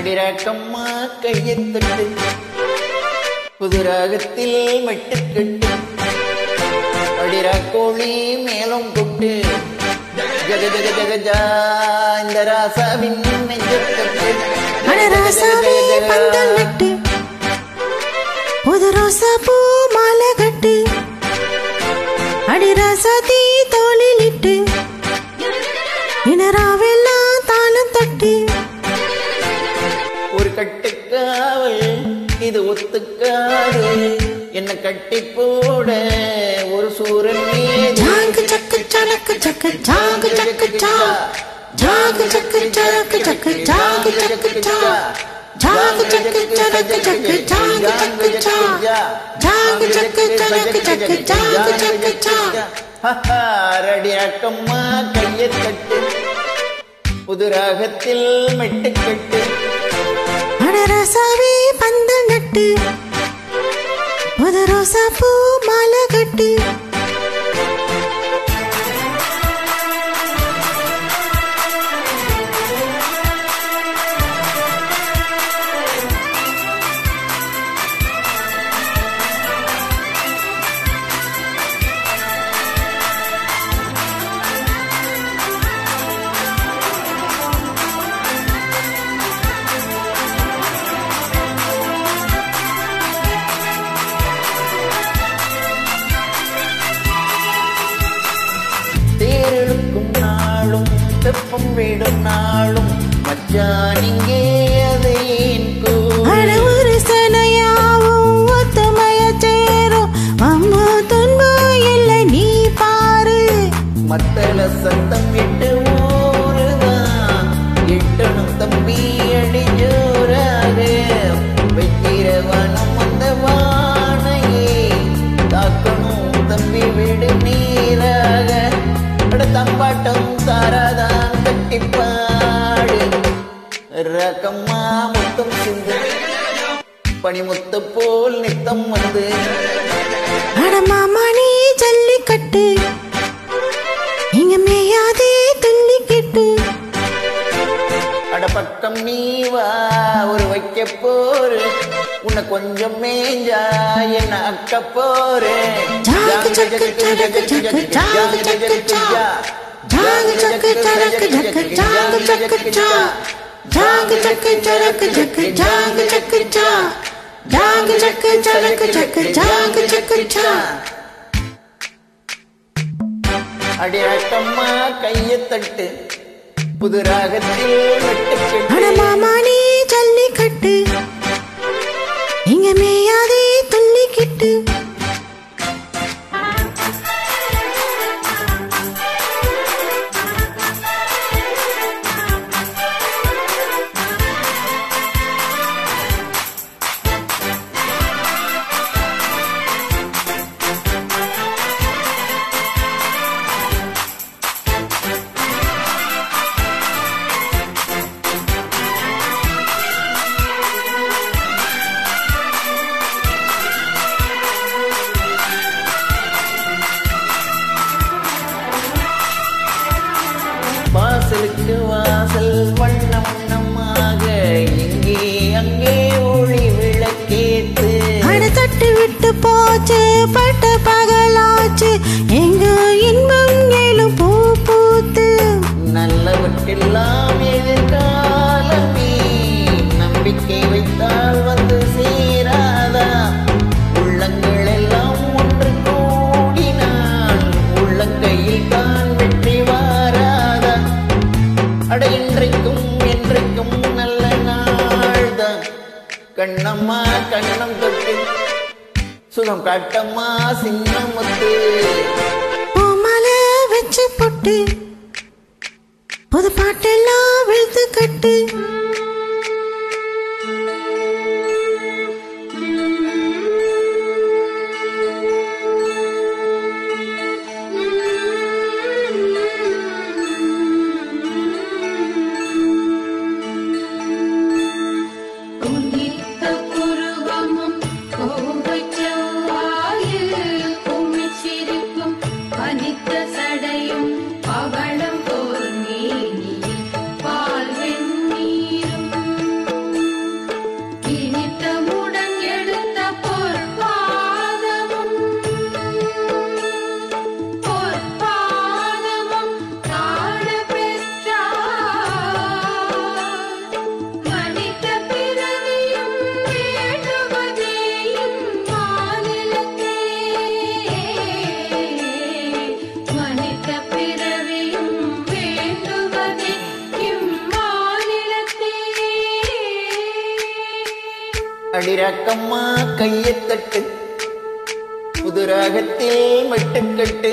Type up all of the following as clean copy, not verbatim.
அடிராக்கம்மா கையத்தட்டு புதுராகத்தில் மெட்டுக்கட்டு அடிராக்கோழி மேலும் கொட்டு ஜக ஜக ஜகஜா இந்த ராசாவின் நெஞ்சத்தட்டு புது ரோசா பூ மாலை கட்டு அடி ராசாதி தோளிலிட்டு இனராவெல்லாம் தாளம் தட்டு ஒரு கட்டுக்காவல் இது ஒத்துக்காது என்ன கட்டி போட ஒரு சூரன் ஜாங்கு சக்கு சலக்கு சக்கு ஜாங்கு சக்கு சா ஜாங்கு சக்கு சலக்கு சக்கு ஜாங்கு சக்கு சா ஜாங்கு சக்கு சலக்கு சக்கு ஜாங்கு சக்கு சா ஜாங்கு சக்கு சலக்கு சக்கு ஜாங்கு சக்கு சா அடிராக்கம்மா கையத்தட்டு புதுராகத்தில் மெட்டுக்கட்டு அடரசாவே பந்தல் நட்டு புது ரோசா பூ மாலை கட்டு தேரெழுக்கும் நாளும் தெப்பம் விடும் நாளும் மச்சான் இங்கே அதை ஏன் அட ஒரு சனையாவும் ஒத்துமைய சேரும் அம்மா துன்பம் இல்லை நீ பாரு மத்தள சத்தம் விட்டு ஊருதான் எட்டணும் தம்பி அடி ஜோராக வைக்கிறவனும் அந்த வானையே தாக்கணும் தம்பி விடு நீராக தம்பாட்டம் தாராதான் கட்டிப்பாடு ரகம்மா முத்தம் சிந்து பனிமுத்து போல் நித்தம் வந்து அடமாமா நீ ஜல்லிக்கட்டு இங்க மேயாதே துள்ளிக்கிட்டு அடப்பக்கம் நீ வா ஒரு வைக்க போரு உன்னை கொஞ்சம் மேஞ்சா என்ன அக்க போரு ஜாங்கு சக்கு சலக்கு சக்கு ஜாங்கு சக்கு சா ஜாங்கு சக்கு சலக்கு சக்கு ஜாங்கு சக்கு சா ஜாங்கு சக்கு சலக்கு சக்கு ஜாங்கு சக்கு சா ஜாங்கு சக்கு சலக்கு சக்கு ஜாங்கு சக்கு சா அடிராக்கம்மா கையத்தட்டு புதுராகத்தில் மெட்டுக்கட்டு அடமாமா நீ ஜல்லிக்கட்டு இங்க மேயாதே துள்ளிக்கிட்டு வாசலுக்கு வாசல் வண்ண வண்ணமாக இங்கே அங்கே ஒளி விளக்கேத்து தட்டு விட்டு போச்சு பட்ட பகலாச்சு எங்க இன்பம் ஏழும் பூ பூத்து நல்லவற்றெல்லாம் எதிர்காலமே நம்பிக்கை வைத்தால் வந்து சேராதா உள்ளங்கள் எல்லாம் ஒன்று கூடினான் உள்ளங்கையில் தான் வெற்றி வாராதா அட இன்றைக்கும் என்றைக்கும் நல்ல நாள்தான் கண்ணம்மா கண்ணம் தொட்டு சுகம் காட்டம்மா சின்னமுத்து பூமாலை வச்சு போட்டு புது பாட்டெல்லாம் வெளுத்து கட்டு சடையும் பவளம் போல் மேனியில் பால் வெண்ணீர் அடிராக்கம்மா கையத்தட்டு புதுராகத்தில் மெட்டுக்கட்டு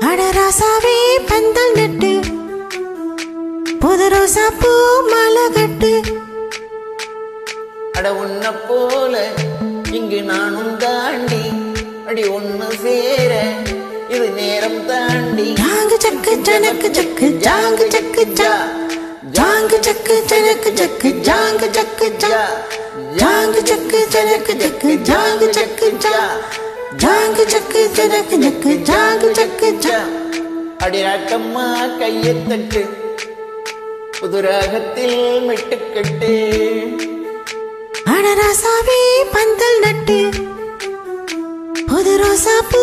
அடராசாவே பந்தல் நட்டு புது ரோசா பூ மாலை கட்டு அட உன்ன போல இங்கு நானும் தாண்டி அடி ஒண்ணு சேர இது நேரம் தாண்டி ஜாங்கு சக்கு ஜனக்கு ஜக்கு ஜாங்கு சக்கு ஜா ஜாங்கு சக்கு ஜனக்கு ஜக்கு ஜாங்கு சக்கு ஜா ஜாங்கு சக்கு ஜனக்கு ஜக்கு ஜாங்கு சக்கு ஜா ஜாங்கு சக்கு ஜனக்கு ஜக்கு ஜாங்கு சக்கு ஜா அடிராக்கம்மா கையத்தட்டு புதுராகத்தில் மெட்டுக்கட்டு அடராசாவே பந்தல் நட்டு புது ரோசா பூ